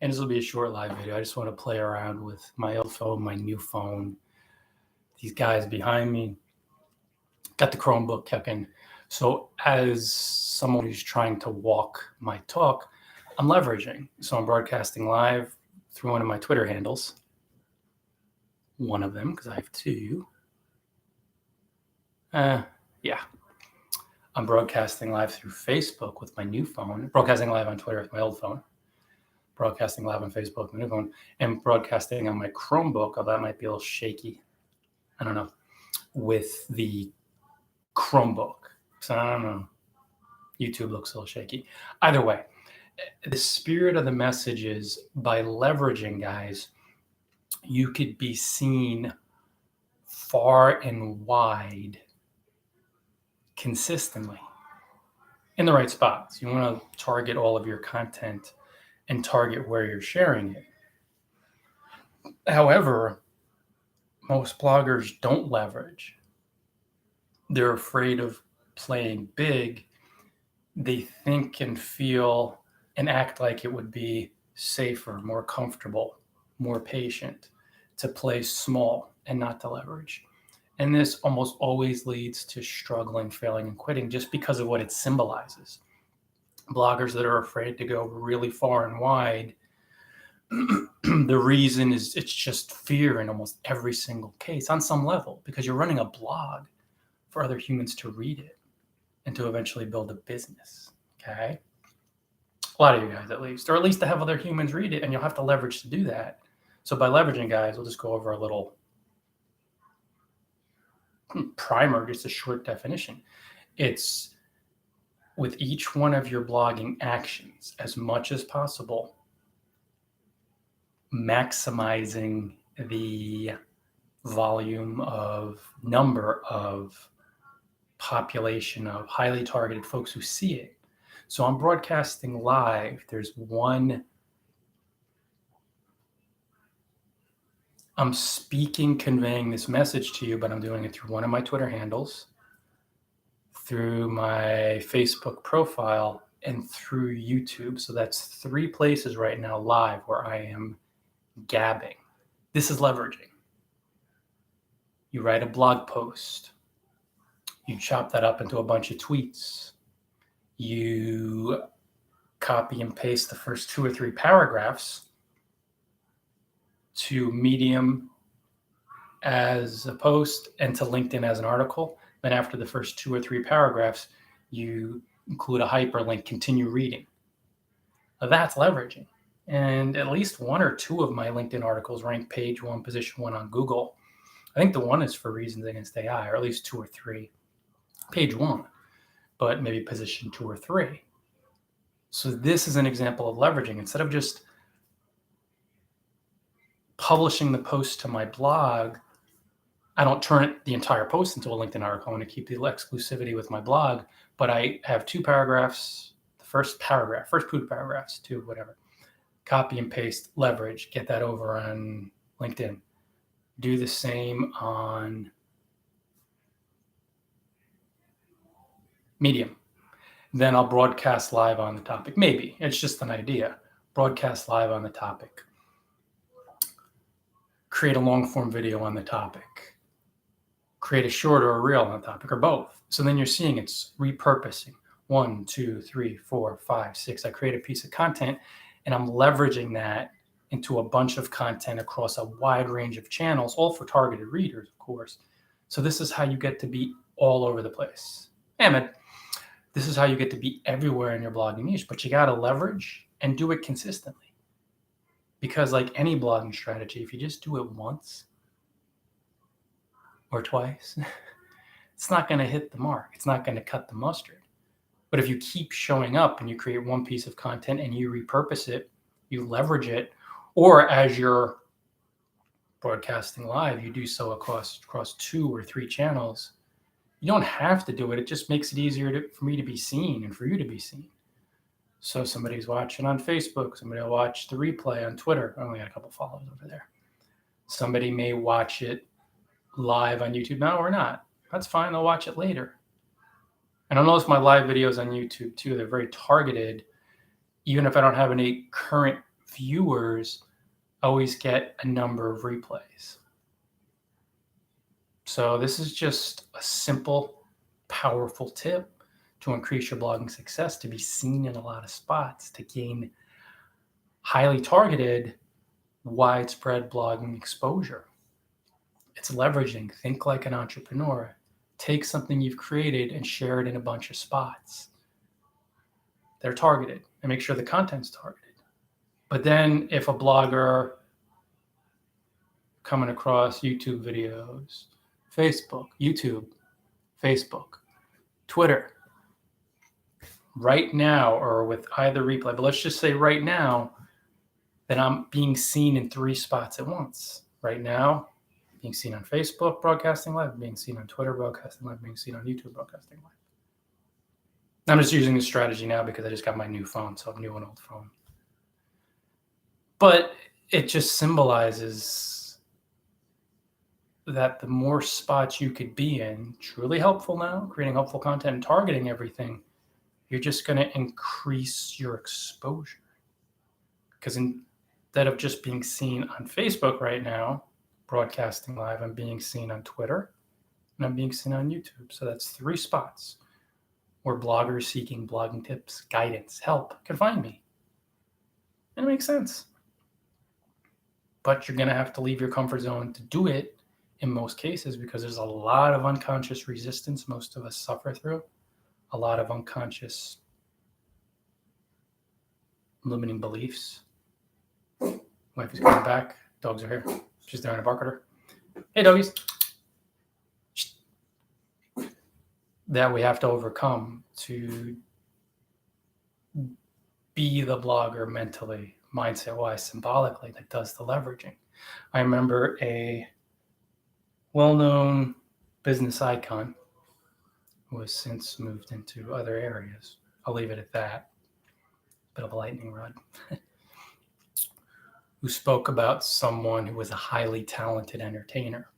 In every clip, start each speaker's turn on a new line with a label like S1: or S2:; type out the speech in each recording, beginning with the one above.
S1: And this will be a short live video. I just want to play around with my old phone, my new phone. These guys behind me got the Chromebook cooking. So as someone who's trying to walk my talk, I'm leveraging. So I'm broadcasting live through one of my Twitter handles. One of them, because I have two. Yeah. I'm broadcasting live through Facebook with my new phone, broadcasting live on Twitter with my old phone, broadcasting live on Facebook with my new phone, and broadcasting on my Chromebook, although that might be a little shaky. I don't know. With the Chromebook. So I don't know. YouTube looks a little shaky. Either way, the spirit of the message is by leveraging, guys, you could be seen far and wide consistently in the right spots. You want to target all of your content and target where you're sharing it. However, most bloggers don't leverage. They're afraid of playing big. They think and feel and act like it would be safer, more comfortable, more patient to play small and not to leverage. And this almost always leads to struggling, failing, and quitting just because of what it symbolizes. Bloggers that are afraid to go really far and wide, the reason is it's just fear in almost every single case on some level, because you're running a blog for other humans to read it and to eventually build a business, okay? A lot of you guys at least, or at least to have other humans read it, and you'll have to leverage to do that. So by leveraging, guys, we'll just go over a little primer, just a short definition. It's with each one of your blogging actions, as much as possible, maximizing the volume of number of population of highly targeted folks who see it. So I'm broadcasting live. There's one, I'm speaking, conveying this message to you, but I'm doing it through one of my Twitter handles, through my Facebook profile, and through YouTube. So that's 3 places right now live where I am gabbing. This is leveraging. You write a blog post. You chop that up into a bunch of tweets. You copy and paste the first 2 or 3 paragraphs to Medium as a post and to LinkedIn as an article. Then after the first 2 or 3 paragraphs, you include a hyperlink, continue reading. Now that's leveraging. And at least 1 or 2 of my LinkedIn articles rank page 1, position 1 on Google. I think the one is for reasons against AI, or at least 2 or 3. Page 1, but maybe position 2 or 3. So this is an example of leveraging. Instead of just publishing the post to my blog, I don't turn the entire post into a LinkedIn article. I want to keep the exclusivity with my blog, but I have 2 paragraphs, the first 2 paragraphs, 2, whatever. Copy and paste, leverage, get that over on LinkedIn. Do the same on Medium. Then I'll broadcast live on the topic. Maybe, it's just an idea. Broadcast live on the topic. Create a long form video on the topic. Create a short or a reel on the topic, or both. So then you're seeing it's repurposing. 1, 2, 3, 4, 5, 6. I create a piece of content and I'm leveraging that into a bunch of content across a wide range of channels, all for targeted readers, of course. So this is how you get to be all over the place. Ahmed, this is how you get to be everywhere in your blogging niche, but you got to leverage and do it consistently. Because like any blogging strategy, if you just do it once or twice, it's not going to hit the mark. It's not going to cut the mustard. But if you keep showing up and you create one piece of content and you repurpose it, you leverage it, or as you're broadcasting live, you do so across 2 or 3 channels, you don't have to do it. It just makes it easier for me to be seen and for you to be seen. So somebody's watching on Facebook. Somebody will watch the replay on Twitter. I only got a couple followers over there. Somebody may watch it live on YouTube now or not. That's fine. They'll watch it later. And I'll notice my live videos on YouTube too. They're very targeted. Even if I don't have any current viewers always get a number of replays. So this is just a simple, powerful tip to increase your blogging success, to be seen in a lot of spots, to gain highly targeted, widespread blogging exposure. It's leveraging. Think like an entrepreneur. Take something you've created and share it in a bunch of spots. They're targeted, and make sure the content's targeted. But then if a blogger coming across YouTube videos, Facebook, YouTube, Facebook, Twitter, right now, or with either replay, but let's just say right now, then I'm being seen in 3 spots at once. Right now, being seen on Facebook broadcasting live, being seen on Twitter broadcasting live, being seen on YouTube broadcasting live. I'm just using this strategy now because I just got my new phone, so I'm new and old phone. But it just symbolizes that the more spots you could be in, truly helpful now, creating helpful content and targeting everything, you're just going to increase your exposure. Because instead of just being seen on Facebook right now, broadcasting live, I'm being seen on Twitter, and I'm being seen on YouTube. So that's 3 spots where bloggers seeking blogging tips, guidance, help can find me. And it makes sense. But you're going to have to leave your comfort zone to do it in most cases, because there's a lot of unconscious resistance most of us suffer through, a lot of unconscious limiting beliefs. Wife is coming back. Dogs are here. She's throwing a bark at her. Hey, doggies. That we have to overcome to be the blogger mentally, mindset-wise, symbolically, that does the leveraging. I remember a well-known business icon who has since moved into other areas. I'll leave it at that. Bit of a lightning rod. Who spoke about someone who was a highly talented entertainer.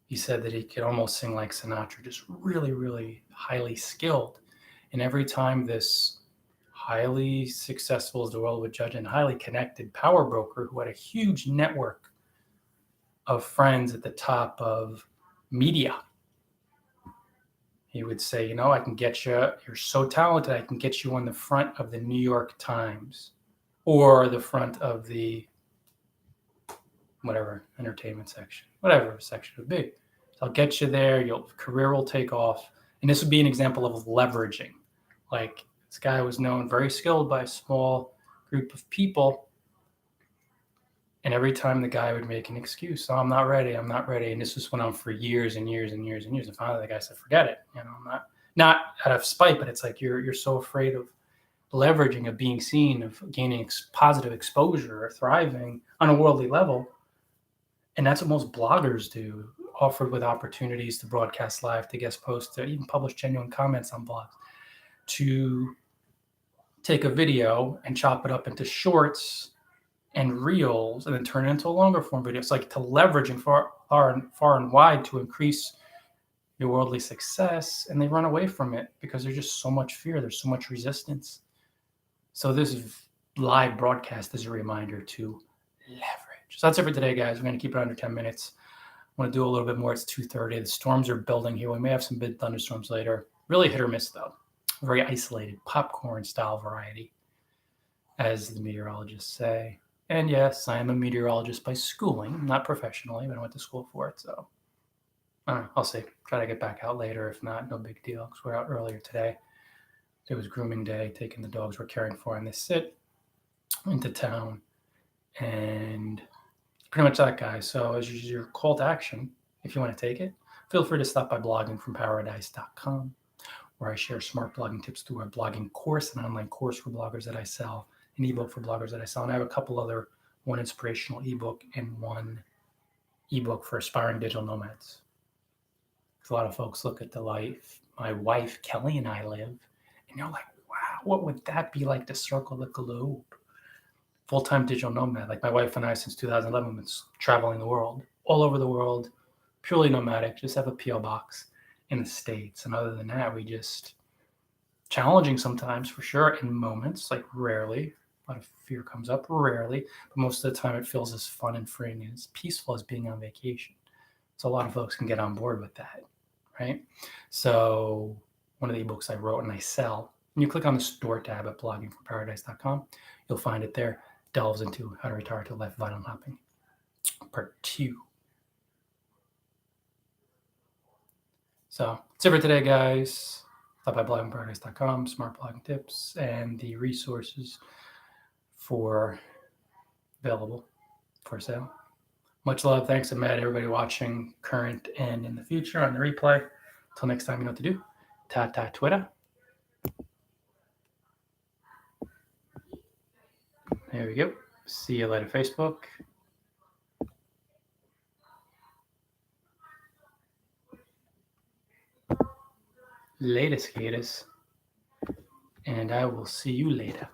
S1: He said that he could almost sing like Sinatra, just really, really highly skilled. And every time this highly successful, as the world would judge, and highly connected power broker who had a huge network of friends at the top of media, he would say, you know, I can get you, you're so talented, I can get you on the front of the New York Times or the front of the whatever entertainment section, whatever section it would be. So I'll get you there, your career will take off. And this would be an example of leveraging. Like, this guy was known, very skilled by a small group of people. And every time the guy would make an excuse, oh, I'm not ready. And this was went on for years and years and years and years. And finally the guy said, forget it. You know, I'm not out of spite, but it's like you're so afraid of leveraging, of being seen, of gaining positive exposure, or thriving on a worldly level. And that's what most bloggers do, offered with opportunities to broadcast live, to guest post, to even publish genuine comments on blogs, to take a video and chop it up into shorts and reels and then turn it into a longer form video. It's like to leverage and far and wide to increase your worldly success, and they run away from it because there's just so much fear. There's so much resistance. So this live broadcast is a reminder to leverage. So that's it for today, guys. We're going to keep it under 10 minutes. I want to do a little bit more. It's 2:30. The storms are building here. We may have some big thunderstorms later. Really hit or miss, though. Very isolated, popcorn-style variety, as the meteorologists say. And yes, I am a meteorologist by schooling, not professionally, but I went to school for it. So I'll see. Try to get back out later. If not, no big deal, because we're out earlier today. It was grooming day, taking the dogs we're caring for on this sit into town. And pretty much that, guys. So as your call to action, if you want to take it, feel free to stop by bloggingfromparadise.com, where I share smart blogging tips through a blogging course, an online course for bloggers that I sell, an ebook for bloggers that I sell. And I have a couple other, one inspirational ebook and one ebook for aspiring digital nomads. A lot of folks look at the life my wife, Kelly, and I live, and you're like, wow, what would that be like to circle the globe? Full-time digital nomad. Like my wife and I, since 2011, been traveling the world, all over the world, purely nomadic, just have a P.O. box in the States. And other than that, we just challenging sometimes, for sure, in moments, like rarely, A lot of fear comes up, rarely, but most of the time it feels as fun and freeing and as peaceful as being on vacation. So a lot of folks can get on board with that, right? So one of the ebooks I wrote and I sell, and you click on the store tab at bloggingforparadise.com, you'll find it there, delves into how to retire to life of island hopping, part 2. So that's it for today, guys. Stop by bloggingparadise.com, smart blogging tips, and the resources for available for sale. Much love. Thanks, Ahmed. Everybody watching current and in the future on the replay. Until next time, you know what to do. Ta-ta Twitter. There we go. See you later, Facebook. Later, skaters. And I will see you later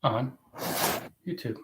S1: on YouTube.